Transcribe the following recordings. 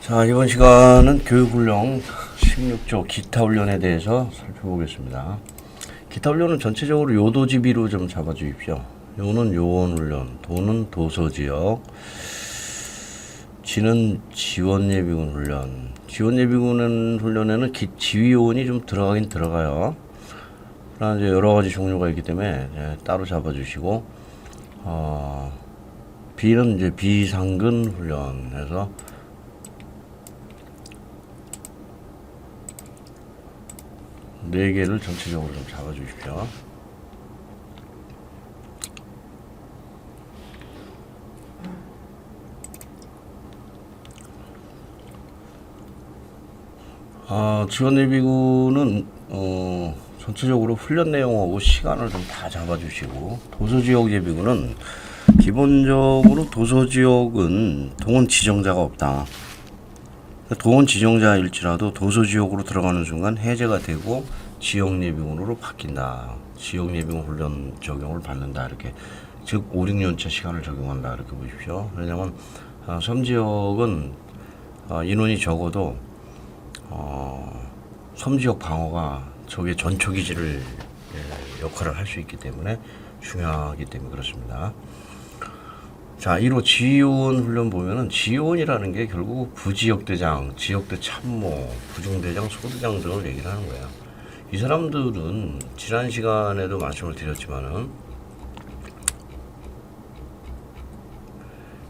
자, 이번 시간은 교육훈련 16조 기타 훈련에 대해서 살펴보겠습니다. 기타 훈련은 전체적으로 요도지비로 좀 잡아주십시오. 요는 요원훈련, 도는 도서지역, 지는 지원예비군 훈련. 지원예비군 훈련에는 지휘요원이 좀 들어가긴 들어가요. 그러나 이제 여러 가지 종류가 있기 때문에 따로 잡아주시고, B는 이제 비상근 훈련에서 네 개를 전체적으로 좀 잡아주십시오. 지원예비군은 전체적으로 훈련 내용하고 시간을 좀 다 잡아주시고, 도서지역 예비군은 기본적으로 도서지역은 동원 지정자가 없다. 동원 지정자일지라도 도서지역으로 들어가는 순간 해제가 되고 지역예비군으로 바뀐다. 지역예비군 훈련 적용을 받는다. 이렇게 즉 5, 6년차 시간을 적용한다. 이렇게 보십시오. 왜냐하면 섬지역은 인원이 적어도 섬지역 방어가 적의 전초기지를 역할을 할 수 있기 때문에 중요하기 때문에 그렇습니다. 자, 1호 지휘요원 훈련 보면은 지휘요원이라는 게 결국 부지역대장, 지역대 참모, 부중대장, 소대장 등을 얘기를 하는 거예요. 이 사람들은 지난 시간에도 말씀을 드렸지만은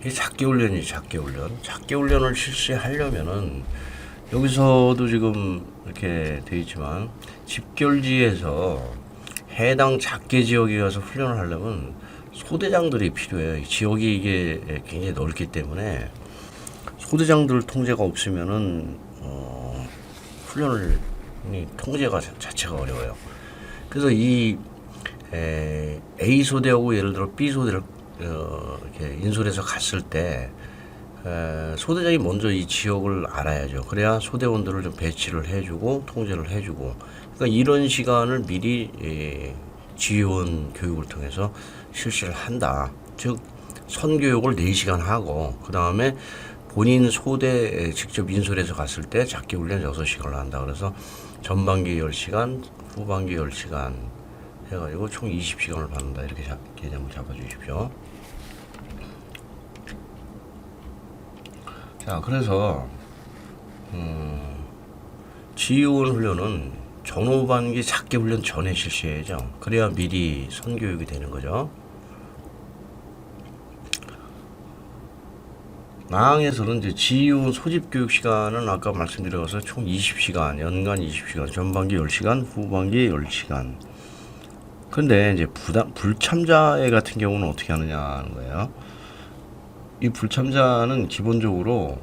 이 작게 훈련이 작게 훈련. 작게 훈련을 실시하려면은 여기서도 지금 이렇게 돼 있지만 집결지에서 해당 작게 지역에 가서 훈련을 하려면 소대장들이 필요해요. 지역이 이게 굉장히 넓기 때문에 소대장들 통제가 없으면은 훈련을 통제가 자체가 어려워요. 그래서 이 A 소대하고 예를 들어 B 소대를 이렇게 인솔해서 갔을 때 소대장이 먼저 이 지역을 알아야죠. 그래야 소대원들을 좀 배치를 해주고 통제를 해주고. 그러니까 이런 시간을 미리 지휘원 교육을 통해서 실시를 한다. 즉 선교육을 4시간 하고 그 다음에 본인 소대에 직접 인솔해서 갔을 때 작게 훈련 6시간을 한다. 그래서 전반기 10시간, 후반기 10시간 해가지고 총 20시간을 받는다. 이렇게 개념을 잡아주십시오. 자, 그래서 지휘원 훈련은 전후반기 작게 훈련 전에 실시해야죠. 그래야 미리 선교육이 되는 거죠. 나항에서는 이제 지휘원 소집 교육 시간은 아까 말씀드려서 총 20시간, 연간 20시간, 전반기 10시간, 후반기 10시간. 근데 이제 불참자애 같은 경우는 어떻게 하느냐는 거예요. 이 불참자는 기본적으로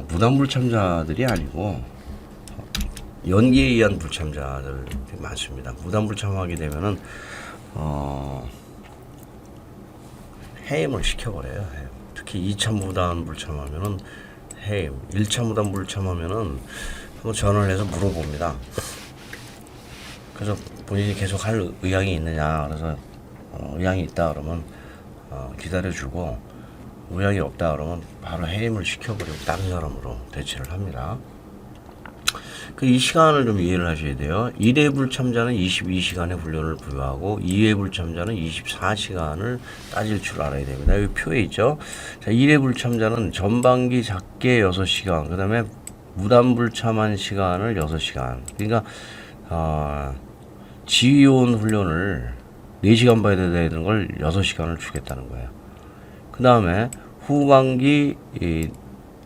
무단 불참자들이 아니고 연기에 의한 불참자들이 많습니다. 무단 불참하게 되면은 해임을 시켜버려요. 특히 2차 무단 불참하면은 해임, 1차 무단 불참하면은 한번 전화를 해서 물어봅니다. 그래서 본인이 계속 할 의향이 있느냐, 그래서 의향이 있다 그러면 기다려주고, 의향이 없다 그러면 바로 해임을 시켜버리고 다른 사람으로 대체를 합니다. 이 시간을 좀 이해를 하셔야 돼요. 1회 불참자는 22시간의 훈련을 부여하고 2회 불참자는 24시간을 따질 줄 알아야 됩니다. 여기 표에 있죠. 자, 1회 불참자는 전반기 작게 6시간, 그 다음에 무단 불참한 시간을 6시간. 그러니까 지휘원 훈련을 4시간 봐야 되는 걸 6시간을 주겠다는 거예요. 그 다음에 후반기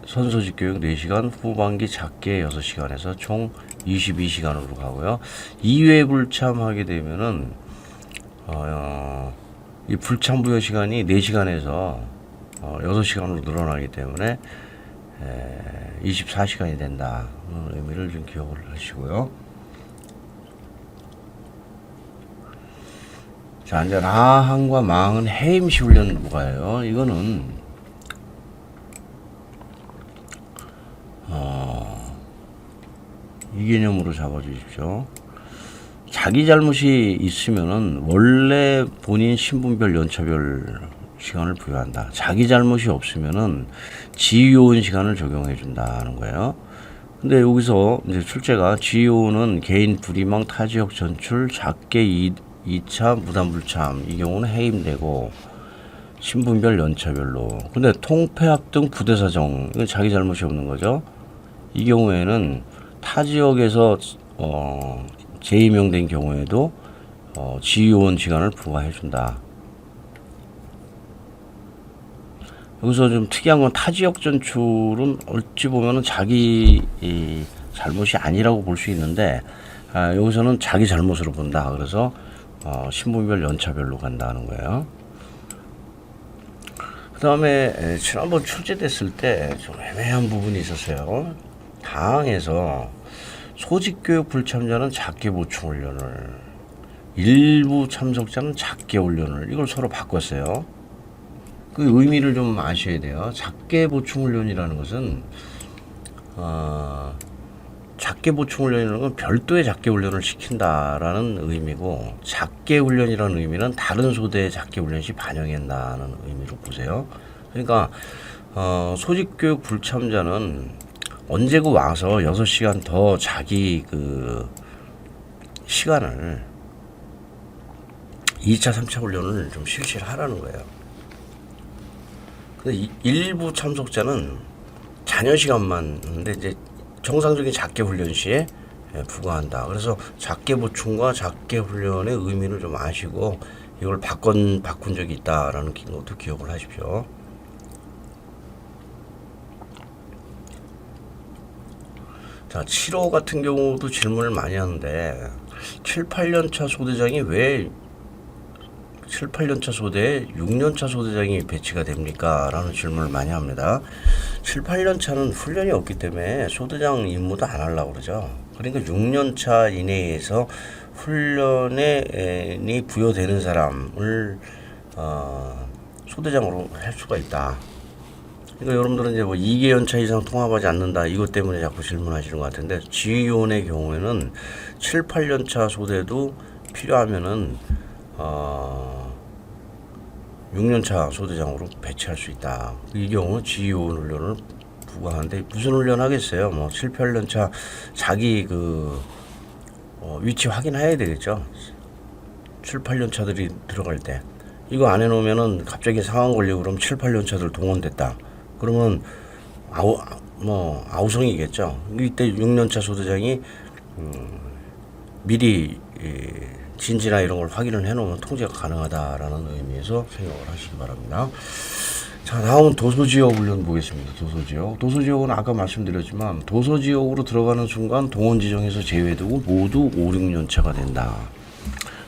선서직 교육 4시간, 후반기 작게 6시간에서 총 22시간으로 가고요. 2회 불참하게 되면은 이 불참 부여 시간이 4시간에서 6시간으로 늘어나기 때문에 24시간이 된다. 의미를 좀 기억을 하시고요. 자, 이제 라항과 망은 해임시 훈련 뭐가예요? 이거는 이 개념으로 잡아주십시오. 자기 잘못이 있으면은 원래 본인 신분별 연차별 시간을 부여한다. 자기 잘못이 없으면은 지휘요원 시간을 적용해 준다는 거예요. 근데 여기서 이제 출제가 지휘요원은 개인 불이망 타지역 전출 작게 2차 무단불참 이 경우는 해임되고 신분별 연차별로. 근데 통폐합 등 부대사정 이건 자기 잘못이 없는 거죠. 이 경우에는 타 지역에서 재임용된 경우에도 지휘요원 시간을 부과해 준다. 여기서 좀 특이한 건 타지역 전출은 어찌 보면은 자기 잘못이 아니라고 볼 수 있는데 여기서는 자기 잘못으로 본다. 그래서 신분별 연차별로 간다는 거예요. 그 다음에 지난번 출제됐을 때 좀 애매한 부분이 있었어요. 다항에서 소집교육 불참자는 작게 보충훈련을, 일부 참석자는 작게 훈련을, 이걸 서로 바꿨어요. 그 의미를 좀 아셔야 돼요. 작게 보충훈련이라는 것은 작게 보충훈련이라는 건 별도의 작게 훈련을 시킨다라는 의미고, 작게 훈련이라는 의미는 다른 소대의 작게 훈련 시 반영한다는 의미로 보세요. 그러니까 소집교육 불참자는 언제고 와서 6시간 더 자기 그 시간을 2차, 3차 훈련을 좀 실시를 하라는 거예요. 근데 일부 참석자는 잔여 시간만, 근데 이제 정상적인 작게 훈련 시에 부과한다. 그래서 작게 보충과 작게 훈련의 의미를 좀 아시고 이걸 바꾼 적이 있다라는 것도 기억을 하십시오. 자, 7호 같은 경우도 질문을 많이 하는데 7, 8년차 소대장이 왜 7, 8년차 소대에 6년차 소대장이 배치가 됩니까? 라는 질문을 많이 합니다. 7, 8년차는 훈련이 없기 때문에 소대장 임무도 안 하려고 그러죠. 그러니까 6년차 이내에서 훈련이 부여되는 사람을 소대장으로 할 수가 있다. 그러니까 여러분들은 이제 뭐 2개 연차 이상 통합하지 않는다, 이것 때문에 자꾸 질문하시는 것 같은데, 지휘요원의 경우에는 7, 8년차 소대도 필요하면은 6년차 소대장으로 배치할 수 있다. 이 경우 지휘요원 훈련을 부과하는데 무슨 훈련 하겠어요? 뭐 7, 8년차 자기 그 위치 확인해야 되겠죠. 7, 8년차들이 들어갈 때 이거 안 해놓으면은 갑자기 상황 걸리고 그러면 7, 8년차들 동원됐다. 그러면 아우성이겠죠. 이때 6년차 소대장이 미리 진지나 이런 걸 확인을 해놓으면 통제가 가능하다라는 의미에서 생각을 하시기 바랍니다. 자, 다음은 도서지역 훈련 보겠습니다. 도서지역은 아까 말씀드렸지만 도서지역으로 들어가는 순간 동원 지정에서 제외되고 모두 5, 6년차가 된다.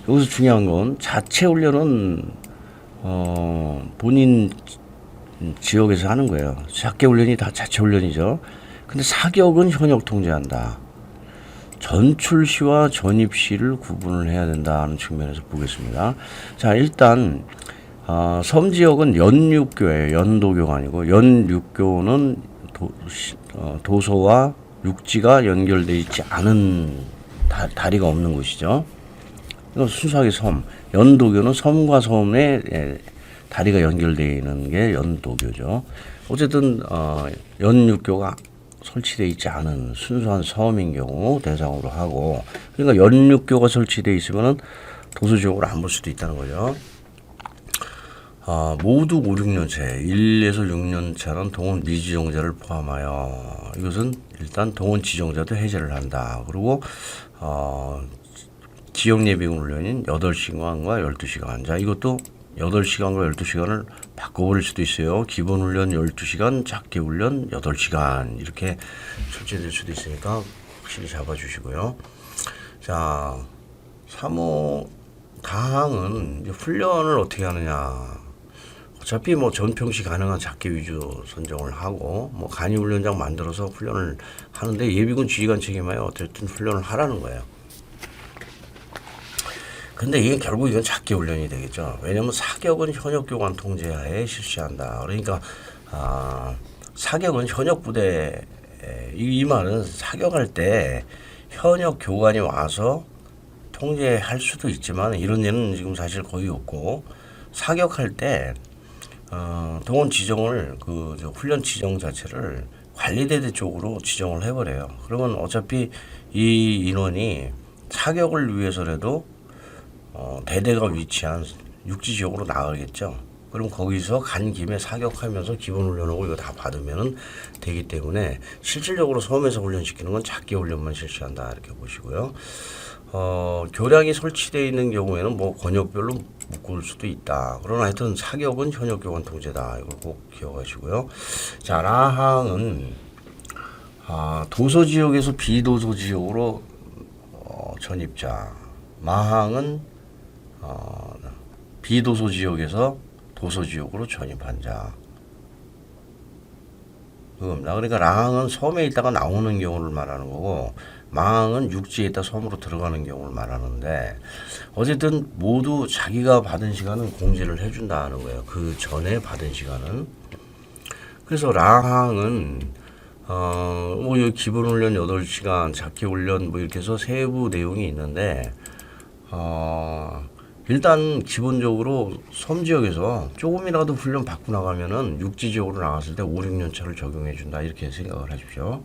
여기서 중요한 건 자체 훈련은 본인 지역에서 하는 거예요. 작게 훈련이 다 자체 훈련이죠. 근데 사격은 현역 통제한다. 전출 시와 전입 시를 구분을 해야 된다는 측면에서 보겠습니다. 자, 일단 섬 지역은 연육교예요. 연도교가 아니고, 연육교는 도서와 육지가 연결되어 있지 않은 다리가 없는 곳이죠. 이거 순수하게 섬. 연도교는 섬과 섬에 다리가 연결되어 있는 게 연도교죠. 어쨌든 연육교가 설치되어 있지 않은 순수한 섬인 경우 대상으로 하고, 그러니까 연육교가 설치되어 있으면은 도서지역으로 안 볼 수도 있다는 거죠. 모두 5, 6년차, 1에서 6년차는 동원 미지정자를 포함하여, 이것은 일단 동원 지정자도 해제를 한다. 그리고 지역 예비군 훈련인 8시간과 12시간. 자, 이것도 8시간과 12시간을 바꿔버릴 수도 있어요. 기본 훈련 12시간, 작게 훈련 8시간 이렇게 출제될 수도 있으니까 확실히 잡아주시고요. 자, 3호 다항은 훈련을 어떻게 하느냐. 어차피 뭐 전평시 가능한 작게 위주 선정을 하고 뭐 간이 훈련장 만들어서 훈련을 하는데 예비군 지휘관 책임하에 어쨌든 훈련을 하라는 거예요. 근데 이게 결국 이건 작게 훈련이 되겠죠. 왜냐면 사격은 현역 교관 통제하에 실시한다. 그러니까 사격은 현역 부대, 이 말은 사격할 때 현역 교관이 와서 통제할 수도 있지만 이런 예는 지금 사실 거의 없고, 사격할 때 동원 지정을 저 훈련 지정 자체를 관리대대 쪽으로 지정을 해버려요. 그러면 어차피 이 인원이 사격을 위해서라도 대대가 위치한 육지 지역으로 나가겠죠. 그럼 거기서 간 김에 사격하면서 기본 훈련하고 이거 다 받으면 되기 때문에 실질적으로 섬에서 훈련시키는 건 작게 훈련만 실시한다 이렇게 보시고요. 교량이 설치되어 있는 경우에는 뭐 권역별로 묶을 수도 있다. 그러나 하여튼 사격은 현역교관 통제다. 이걸 꼭 기억하시고요. 자, 라항은 도서 지역에서 비도서 지역으로 전입자. 마항은 비도서 지역에서 도서 지역으로 전입한 자. 그러니까 라항은 섬에 있다가 나오는 경우를 말하는 거고, 마항은 육지에 있다 섬으로 들어가는 경우를 말하는데, 어쨌든 모두 자기가 받은 시간은 공지를 해준다는 거예요. 그 전에 받은 시간은. 그래서 라항은 뭐 기본 훈련 8시간, 작게 훈련 뭐 이렇게 해서 세부 내용이 있는데, 일단 기본적으로 섬 지역에서 조금이라도 훈련 받고 나가면은 육지 지역으로 나갔을 때 5, 6년 차를 적용해 준다 이렇게 생각을 하십시오.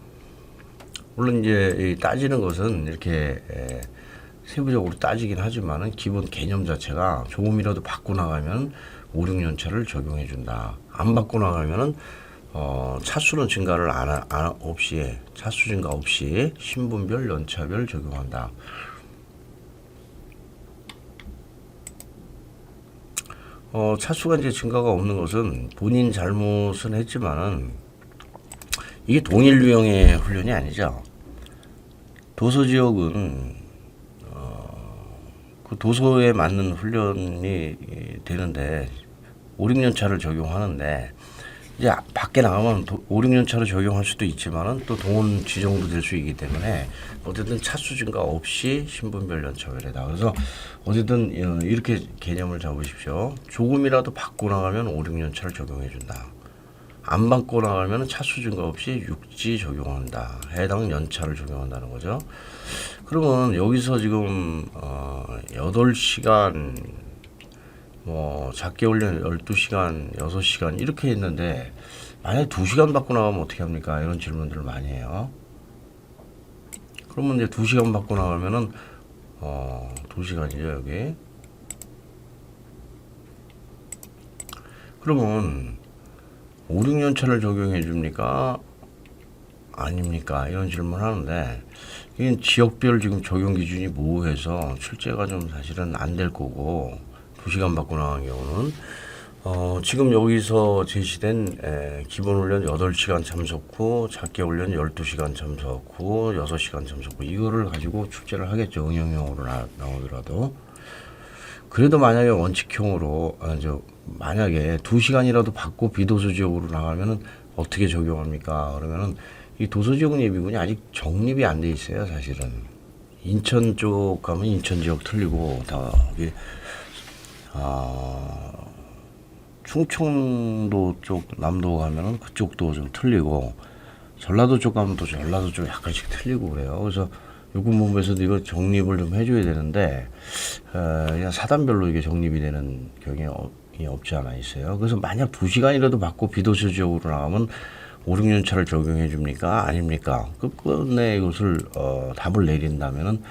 물론 이제 따지는 것은 이렇게 세부적으로 따지긴 하지만은 기본 개념 자체가 조금이라도 받고 나가면 5, 6년 차를 적용해 준다. 안 받고 나가면은 차수는 증가를 없이 차수 증가 없이 신분별 연차별 적용한다. 차수가 이제 증가가 없는 것은 본인 잘못은 했지만은 이게 동일 유형의 훈련이 아니죠. 도서 지역은 그 도서에 맞는 훈련이 되는데 5, 6년 차를 적용하는데 이제 밖에 나가면 5, 6년 차를 적용할 수도 있지만은 또 동원 지정도 될 수 있기 때문에 어쨌든 차수 증가 없이 신분별 연차별이다. 그래서 어쨌든 이렇게 개념을 잡으십시오. 조금이라도 받고 나가면 5, 6년 차를 적용해 준다. 안 받고 나가면 차수 증가 없이 육지 적용한다. 해당 연차를 적용한다는 거죠. 그러면 여기서 지금 8시간 뭐 작게 훈련 12시간, 6시간 이렇게 했는데 만약에 2시간 받고 나가면 어떻게 합니까? 이런 질문들을 많이 해요. 그러면 이제 2시간 받고 나가면은 2시간이죠, 여기. 그러면 5, 6년 차를 적용해 줍니까? 아닙니까? 이런 질문을 하는데 이게 지역별 지금 적용 기준이 모호해서 출제가 좀 사실은 안 될 거고 2시간 받고 나간 경우는 지금 여기서 제시된 기본 훈련 8시간 참석 후 작게 훈련 12시간 참석 후 6시간 참석 후 이거를 가지고 출제를 하겠죠. 응용형으로 나오더라도. 그래도 만약에 원칙형으로 만약에 2시간이라도 받고 비도서 지역으로 나가면은 어떻게 적용합니까? 그러면은 이 도서 지역 예비군이 아직 정립이 안 돼 있어요, 사실은. 인천 쪽 가면 인천 지역 틀리고 다 이게 충청도 쪽 남도 가면은 그쪽도 좀 틀리고 전라도 쪽 가면 또 전라도 쪽 약간씩 틀리고 그래요. 그래서 육군본부에서도 이거 정립을 좀 해줘야 되는데 그냥 사단별로 이게 정립이 되는 경향이 없지 않아 있어요. 그래서 만약 2시간이라도 받고 비도서 지역으로 나가면 5, 6년 차를 적용해 줍니까? 아닙니까? 끝내 이것을 답을 내린다면은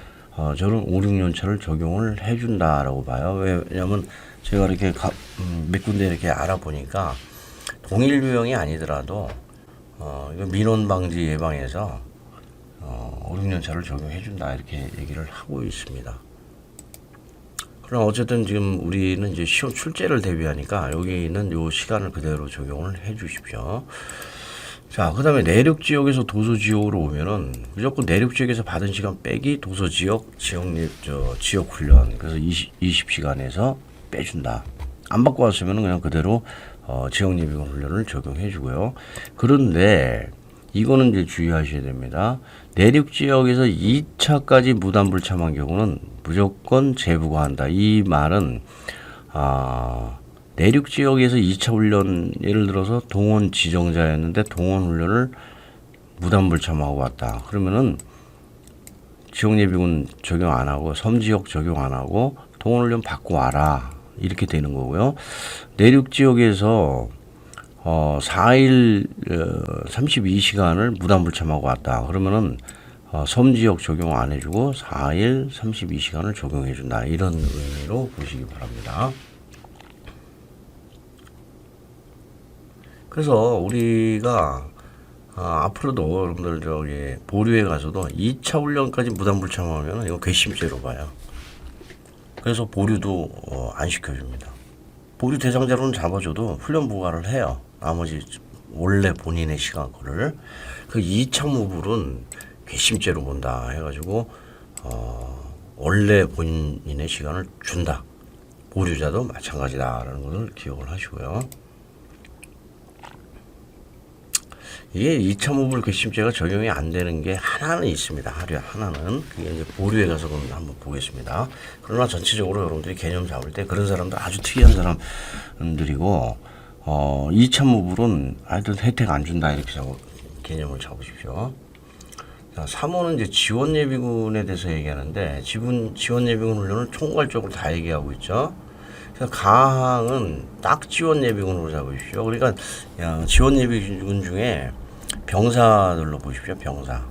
저는 5, 6년 차를 적용을 해준다라고 봐요. 왜냐하면 제가 이렇게 몇 군데 이렇게 알아보니까 동일 유형이 아니더라도 이거 민원 방지 예방에서 5, 6년 차를 적용해준다 이렇게 얘기를 하고 있습니다. 그럼 어쨌든 지금 우리는 이제 시험 출제를 대비하니까 여기 있는 요 시간을 그대로 적용을 해주십시오. 자, 그 다음에 내륙 지역에서 도서 지역으로 오면은 무조건 내륙 지역에서 받은 시간 빼기 도서 지역 지역 훈련 그래서 20시간에서 빼준다. 안 받고 왔으면 그냥 그대로 지역 예비군 훈련을 적용해 주고요. 그런데 이거는 이제 주의하셔야 됩니다. 내륙 지역에서 2차까지 무단 불참한 경우는 무조건 재부과한다. 이 말은 내륙 지역에서 2차 훈련 예를 들어서 동원 지정자였는데 동원 훈련을 무단 불참하고 왔다. 그러면은 지역 예비군 적용 안 하고 섬 지역 적용 안 하고 동원 훈련 받고 와라. 이렇게 되는 거고요. 내륙 지역에서 4일 32시간을 무단불참하고 왔다. 그러면은 섬 지역 적용 안 해주고 4일 32시간을 적용해준다. 이런 의미로 보시기 바랍니다. 그래서 우리가 앞으로도 여러분들 저기 보류에 가서도 2차 훈련까지 무단불참하면 이거 괘씸죄로 봐요. 그래서 보류도 안 시켜줍니다. 보류 대상자로는 잡아줘도 훈련 부과를 해요. 나머지 원래 본인의 시간 거를. 그 2차 무불은 괘씸죄로 본다 해가지고 원래 본인의 시간을 준다. 보류자도 마찬가지다라는 것을 기억을 하시고요. 이게 2차 무불 괘씸죄가 적용이 안 되는 게 하나는 있습니다. 하나는. 그게 이제 보류에 가서 한번 보겠습니다. 그러나 전체적으로 여러분들이 개념 잡을 때 그런 사람들 아주 특이한 사람들이고, 2차 무불은 하여튼 혜택 안 준다. 이렇게 개념을 잡으십시오. 자, 3호는 이제 지원 예비군에 대해서 얘기하는데, 지원 예비군 훈련을 총괄적으로 다 얘기하고 있죠. 그래서 가항은 딱 지원 예비군으로 잡으십시오. 그러니까 지원 예비군 중에 병사들로 보십시오. 병사.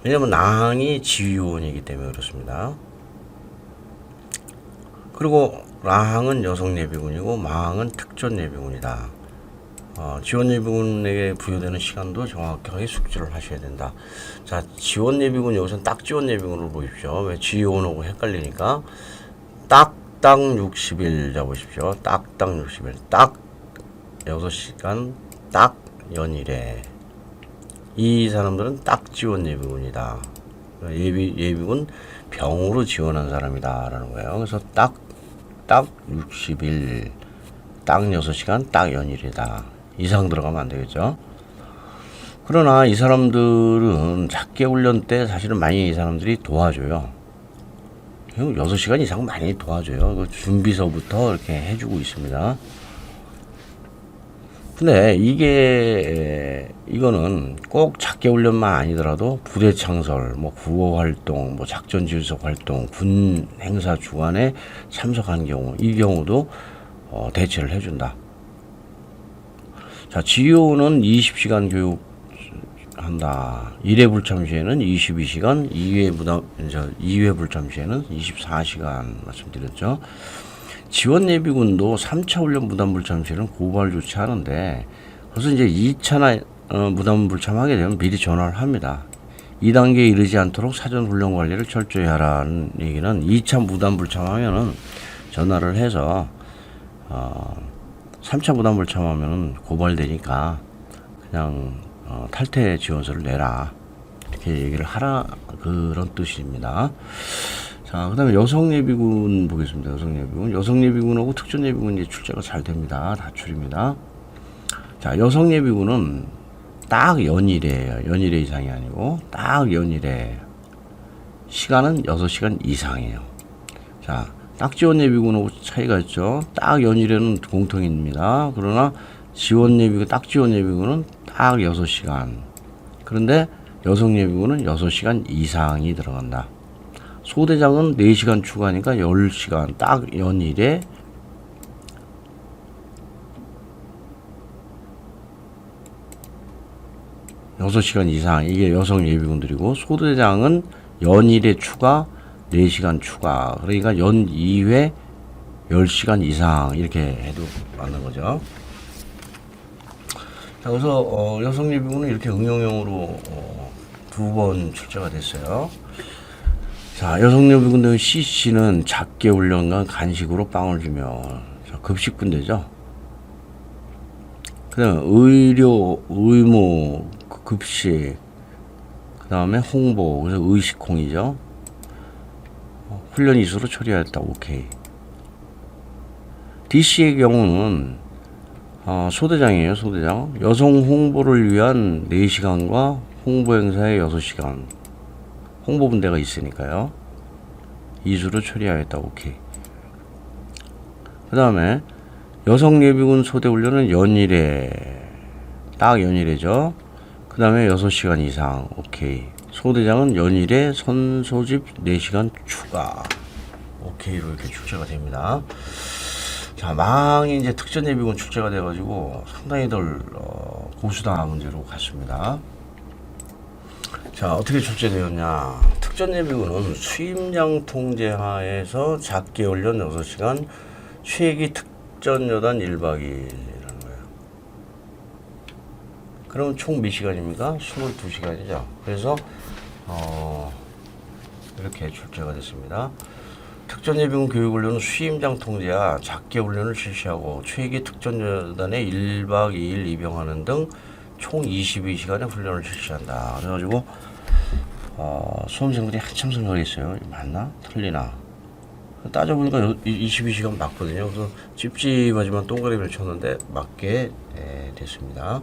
왜냐면 나항이 지휘요원이기 때문에 그렇습니다. 그리고 라항은 여성 예비군이고 마항은 특전 예비군이다. 지원 예비군에게 부여되는 시간도 정확하게 숙지를 하셔야 된다. 자, 지원 예비군 여기서는 딱 지원 예비군으로 보십시오. 왜 지휘요원하고 헷갈리니까 딱딱 60일 잡으십시오. 딱딱 60일. 딱 6시간 딱 연일에. 이 사람들은 딱 지원 예비군이다. 예비군 병으로 지원한 사람이다 라는 거예요. 그래서 딱 60일 딱 6시간 딱 연일이다. 이상 들어가면 안 되겠죠. 그러나 이 사람들은 작게 훈련 때 사실은 많이 이 사람들이 도와줘요. 6시간 이상 많이 도와줘요. 준비서부터 이렇게 해주고 있습니다. 근데 이거는 꼭 작게 훈련만 아니더라도 부대 창설, 구호 활동, 작전 지휘석 활동, 군 행사 주관에 참석한 경우, 이 경우도 대체를 해준다. 자, 지휘원은 20시간 교육한다. 1회 불참 시에는 22시간, 2회 불참 시에는 24시간 말씀드렸죠. 지원 예비군도 3차 훈련 무단불참 시에는 고발 조치하는데, 그래서 이제 2차나 무단불참하게 되면 미리 전화를 합니다. 2단계에 이르지 않도록 사전 훈련 관리를 철저히 하라는 얘기는 2차 무단불참하면은 전화를 해서 3차 무단불참하면은 고발되니까 그냥 탈퇴 지원서를 내라, 이렇게 얘기를 하라, 그런 뜻입니다. 자, 그 다음에 여성예비군 보겠습니다. 여성예비군하고 특전예비군 출제가 잘 됩니다. 다출입니다. 자, 여성예비군은 딱 연일이에요. 연일의 이상이 아니고 딱 연일에. 시간은 6시간 이상이에요. 자, 딱 지원예비군하고 차이가 있죠. 딱 연일에는 공통입니다. 그러나 딱 지원예비군은 딱 6시간. 그런데 여성예비군은 6시간 이상이 들어간다. 소대장은 4시간 추가니까 10시간 딱 연일에. 여섯 시간 이상, 이게 여성 예비군들이고, 소대장은 연일에 추가 4시간 추가, 그러니까 연 2회 10시간 이상, 이렇게 해도 맞는 거죠. 자, 그래서 여성 예비군은 이렇게 응용형으로 2번 출제가 됐어요. 자, 여성예비군대 CC는 작게 훈련과 간식으로 빵을 주며, 급식분대죠. 그 다음에 의무, 급식, 그 다음에 홍보, 그래서 의식홍이죠. 훈련 이수로 처리하였다. 오케이. DC의 경우는 소대장이에요. 소대장. 여성 홍보를 위한 4시간과 홍보 행사에 6시간. 홍보분대가 있으니까요. 이수로 처리하였다. 오케이. 그 다음에 여성예비군 소대훈련은 연일에, 딱 연일에죠. 그 다음에 6시간 이상. 오케이. 소대장은 연일에 선소집 4시간 추가. K로 이렇게 출제가 됩니다. 자, 망이 이제 특전 예비군 출제가 돼가지고 상당히들 고수당한 문제로 갔습니다. 자, 어떻게 출제되었냐? 특전 예비군은 수임장 통제하에서 작게 훈련 6시간, 최기 특전 여단 1박 2일이라는 거예요. 그러면 총 몇 시간입니까? 22시간이죠. 그래서 이렇게 출제가 됐습니다. 특전 예비군 교육훈련은 수임장 통제하 작게 훈련을 실시하고 최기 특전 여단에 1박 2일 입영하는 등 총 22시간의 훈련을 실시한다. 그래가지고 수험생들이 한참 생각했어요. 맞나? 틀리나? 따져보니까 22시간 맞거든요. 그래서 찝찝하지만 동그라미를 쳤는데 맞게 됐습니다.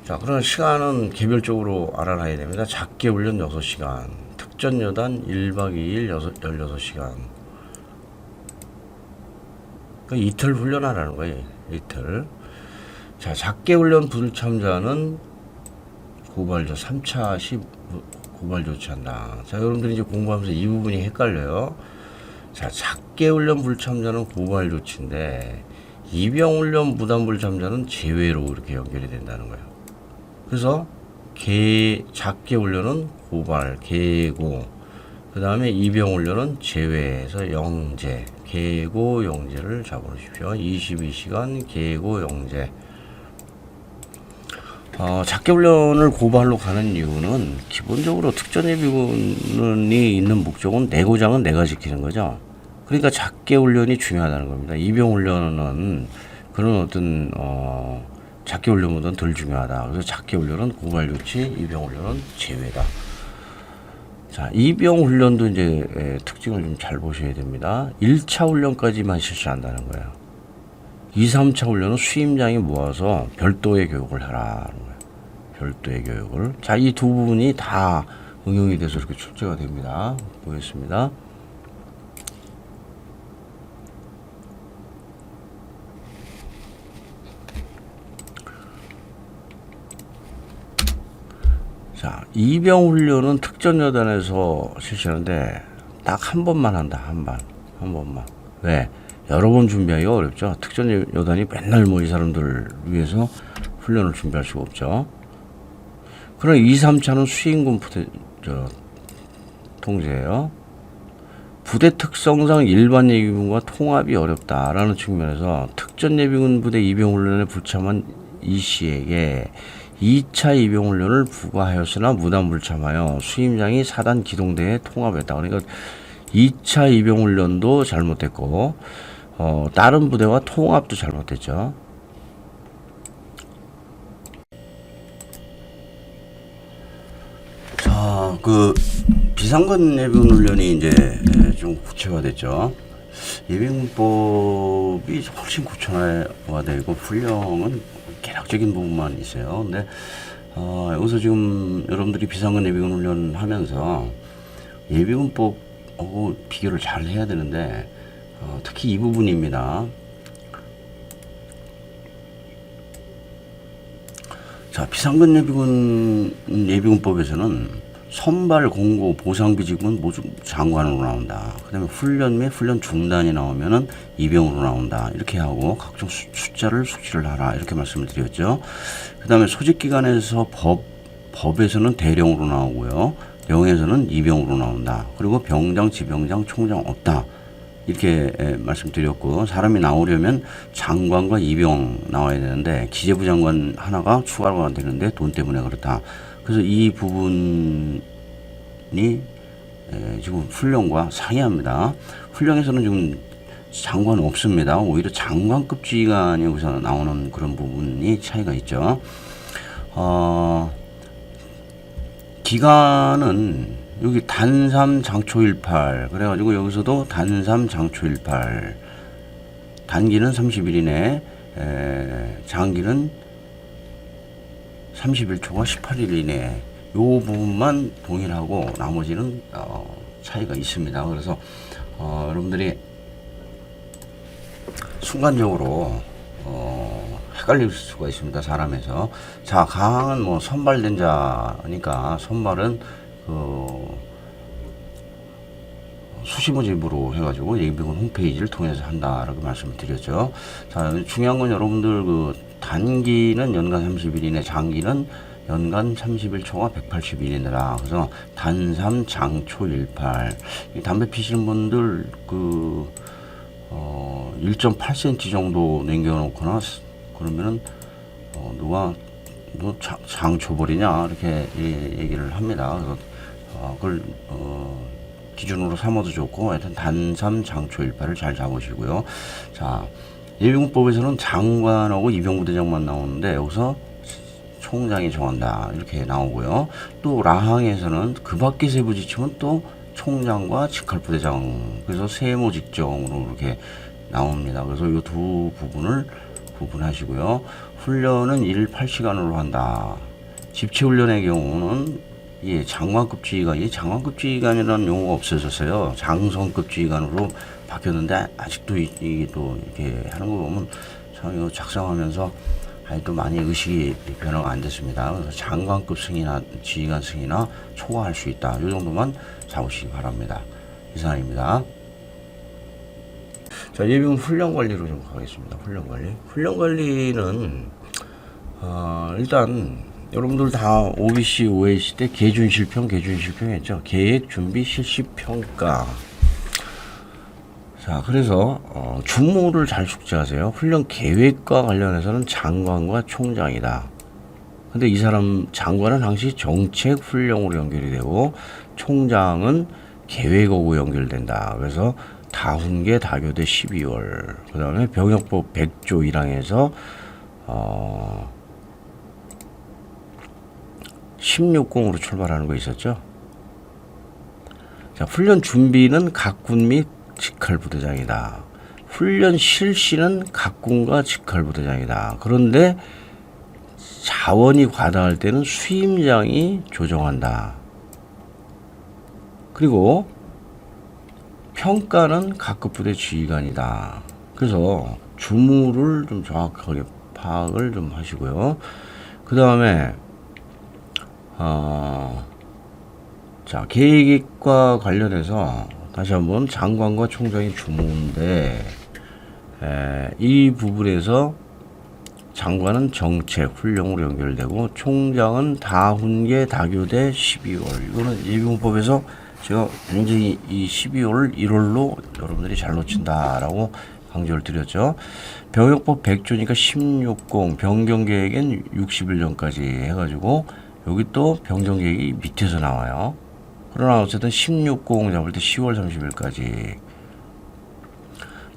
자, 그러나 시간은 개별적으로 알아놔야 됩니다. 작게 훈련 6시간, 특전 여단 1박 2일 16시간. 그러니까 이틀 훈련하라는 거예요. 이틀. 자, 작게 훈련 불참자는 고발조 3차 시 고발 조치한다. 자, 여러분들이 이제 공부하면서 이 부분이 헷갈려요. 자, 작게 훈련 불참자는 고발 조치인데 이병 훈련 무단 불참자는 제외로 이렇게 연결이 된다는 거예요. 그래서 작게 훈련은 고발, 계고, 그 다음에 이병 훈련은 제외해서 영제, 계고, 영제를 잡아놓으십시오. 22시간 계고, 영제. 작게 훈련을 고발로 가는 이유는 기본적으로 특전 예비군이 있는 목적은 내고장은 내가 지키는 거죠. 그러니까 작게 훈련이 중요하다는 겁니다. 이병 훈련은 그런 어떤 작게 훈련보다는 덜 중요하다. 그래서 작게 훈련은 고발 조치, 이병 훈련은 제외다. 자, 이병 훈련도 이제 특징을 좀 잘 보셔야 됩니다. 1차 훈련까지만 실시한다는 거예요. 2, 3차 훈련은 수임장이 모아서 별도의 교육을 하라는 거예요. 별도의 교육을. 자, 이 두 부분이 다 응용이 돼서 이렇게 출제가 됩니다. 보겠습니다. 자, 이병 훈련은 특전 여단에서 실시하는데 딱 한 번만 한다. 한 번만. 왜? 여러 번 준비하기가 어렵죠. 특전 여단이 맨날 뭐 이 사람들을 위해서 훈련을 준비할 수가 없죠. 그럼 2, 3차는 수임군 통제예요. 부대 특성상 일반 예비군과 통합이 어렵다라는 측면에서 특전 예비군 부대 이병 훈련에 불참한 이 씨에게 2차 이병 훈련을 부과하였으나 무단 불참하여 수임장이 사단 기동대에 통합했다. 그러니까 2차 이병 훈련도 잘못됐고 다른 부대와 통합도 잘못됐죠. 자, 그 비상근 예비군 훈련이 이제 좀 구체화됐죠. 예비군법이 훨씬 구체화되고 훈령은 개략적인 부분만 있어요. 근데 여기서 지금 여러분들이 비상근 예비군 훈련 하면서 예비군법하고 비교를 잘 해야 되는데 특히 이 부분입니다. 자, 비상근 예비군법에서는 선발, 공고, 보상비 지급은 모두 장관으로 나온다. 그 다음에 훈련 및 훈련 중단이 나오면은 이병으로 나온다. 이렇게 하고 각종 숫자를 숙지를 하라. 이렇게 말씀을 드렸죠. 그 다음에 소집기관에서 법에서는 대령으로 나오고요. 영에서는 이병으로 나온다. 그리고 병장, 지병장, 총장 없다. 이렇게 말씀드렸고, 사람이 나오려면 장관과 이병 나와야 되는데 기재부 장관 하나가 추가가 되는데 돈 때문에 그렇다. 그래서 이 부분이 지금 훈련과 상이합니다. 훈련에서는 지금 장관 없습니다. 오히려 장관급 지휘관이 여기서 나오는 그런 부분이 차이가 있죠. 기간은 여기 단삼 장초일팔 그래가지고 여기서도 단삼 장초일팔 단기는 30일 이내 장기는 31초가 18일 이내 요 부분만 동일하고 나머지는 차이가 있습니다. 그래서 여러분들이 순간적으로 헷갈릴 수가 있습니다. 사람에서. 자, 강은 뭐 선발된 자니까 선발은 수시 모집으로 해가지고 예비군 홈페이지를 통해서 한다라고 말씀을 드렸죠. 자, 중요한 건 여러분들 그 단기는 연간 30일 이내, 장기는 연간 30일 총합 180일이라. 그래서 단3 장초 18. 담배 피시는 분들 1.8cm 정도 남겨놓거나 그러면은 누가 너 장초벌이냐 이렇게 얘기를 합니다. 그래서 그걸 기준으로 삼아도 좋고, 하여튼 단3 장초 18을 잘 잡으시고요. 자, 예비군법에서는 장관하고 이병부대장만 나오는데 여기서 총장이 정한다 이렇게 나오고요. 또 라항에서는 그 밖에 세부 지침은 또 총장과 직할부대장, 그래서 세모 직정으로 이렇게 나옵니다. 그래서 이 두 부분을 구분하시고요. 훈련은 일 8시간으로 한다. 집체훈련의 경우는 장관급 지휘관, 장관급 지휘관이라는 용어가 없어졌어요. 장성급 지휘관으로 바뀌었는데 아직도 이게 또 이렇게 하는 거 보면 참 이거 작성하면서 또 많이 의식이 변화가 안 됐습니다. 그래서 장관급 승이나 지휘관 승이나 초과할 수 있다. 이 정도만 잡으시기 바랍니다. 이상입니다. 자, 예비군 훈련 관리로 좀 가겠습니다. 훈련 관리. 훈련 관리는 일단 여러분들 다 OBC, OAC 때 계준실평 했죠. 계획, 준비, 실시, 평가. 자, 그래서 주무를 잘 숙지하세요. 훈련 계획과 관련해서는 장관과 총장이다. 근데 이 사람 장관은 항시 정책 훈령으로 연결이 되고 총장은 계획하고 연결된다. 그래서 다훈계 다교대 12월. 그 다음에 병역법 100조 1항에서 16공으로 출발하는 거 있었죠. 자, 훈련 준비는 각군 및 직할부대장이다. 훈련 실시는 각군과 직할부대장이다. 그런데 자원이 과다할 때는 수임장이 조정한다. 그리고 평가는 각급 부대 지휘관이다. 그래서 주무를 좀 정확하게 파악을 좀 하시고요. 그 다음에 자, 계획과 관련해서 다시 한번 장관과 총장이 주무인데 이 부분에서 장관은 정책, 훈령으로 연결되고 총장은 다훈계, 다교대 12월. 이거는 예비군법에서 제가 굉장히 이 12월을 1월로 여러분들이 잘 놓친다라고 강조를 드렸죠. 병역법 100조니까 16공, 병경계획엔 60일 전까지 해가지고 여기 또 병경계획이 밑에서 나와요. 그러나 어쨌든 16공 잡을 때 10월 30일까지.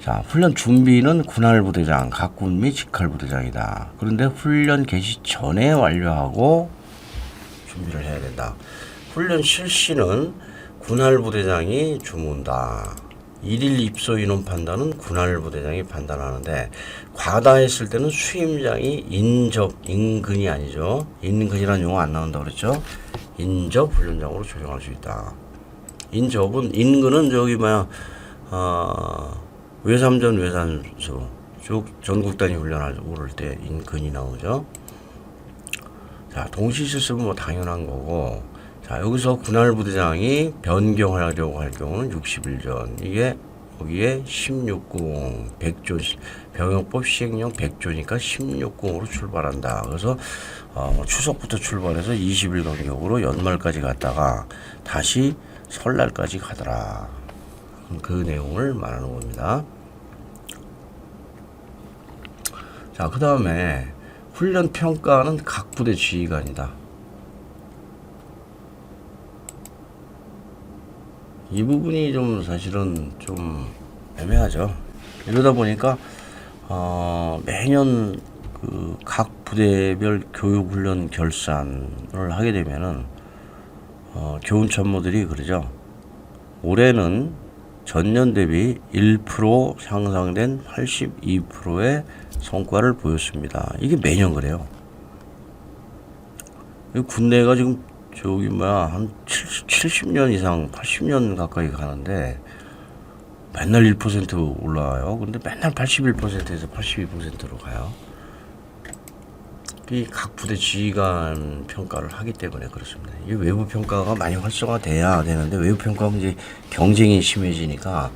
자, 훈련 준비는 군할부대장, 각군 및 직할부대장이다. 그런데 훈련 개시 전에 완료하고 준비를 해야 된다. 훈련 실시는 군할부대장이 주문다. 일일 입소 인원 판단은 군할부대장이 판단하는데 과다했을 때는 수임장이 인근이 아니죠. 인근이라는 용어 안 나온다고 그랬죠. 인접 훈련장으로 조정할 수 있다. 인근은 저기 외삼전 외산수 쭉 전국 단위 훈련을 오를 때 인근이 나오죠. 자, 동시 실습은 뭐 당연한 거고. 자, 여기서 군할부대장이 변경하려고 할 경우는 60일 전. 이게 거기에 16공 100조 병역법 시행령 100조니까 16공으로 출발한다. 그래서 추석부터 출발해서 20일 간격으로 연말까지 갔다가 다시 설날까지 가더라. 그 내용을 말하는 겁니다. 자, 그 다음에 훈련 평가는 각 부대 지휘관이다. 이 부분이 좀 사실은 좀 애매하죠. 이러다 보니까 매년 그 각 부대별 교육훈련 결산을 하게 되면은 교훈참모들이 그러죠. 올해는 전년 대비 1% 향상된 82%의 성과를 보였습니다. 이게 매년 그래요. 군대가 지금 한 70년 이상, 80년 가까이 가는데 맨날 1% 올라와요. 근데 맨날 81%에서 82%로 가요. 이 각 부대 지휘관 평가를 하기 때문에 그렇습니다. 이 외부 평가가 많이 활성화돼야 되는데 외부 평가가 이제 경쟁이 심해지니까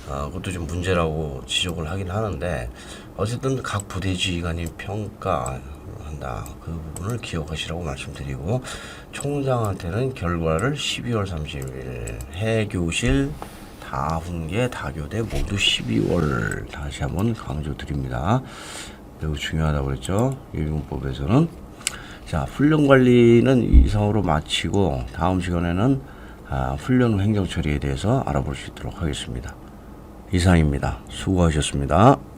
그것도 좀 문제라고 지적을 하긴 하는데 어쨌든 각 부대 지휘관이 평가한다. 그 부분을 기억하시라고 말씀드리고 총장한테는 결과를 12월 30일 해교실 다훈계 다교대 모두 12월 다시 한번 강조드립니다. 매우 중요하다고 그랬죠. 예비군법에서는. 자, 훈련 관리는 이상으로 마치고 다음 시간에는 훈련 후 행정 처리에 대해서 알아볼 수 있도록 하겠습니다. 이상입니다. 수고하셨습니다.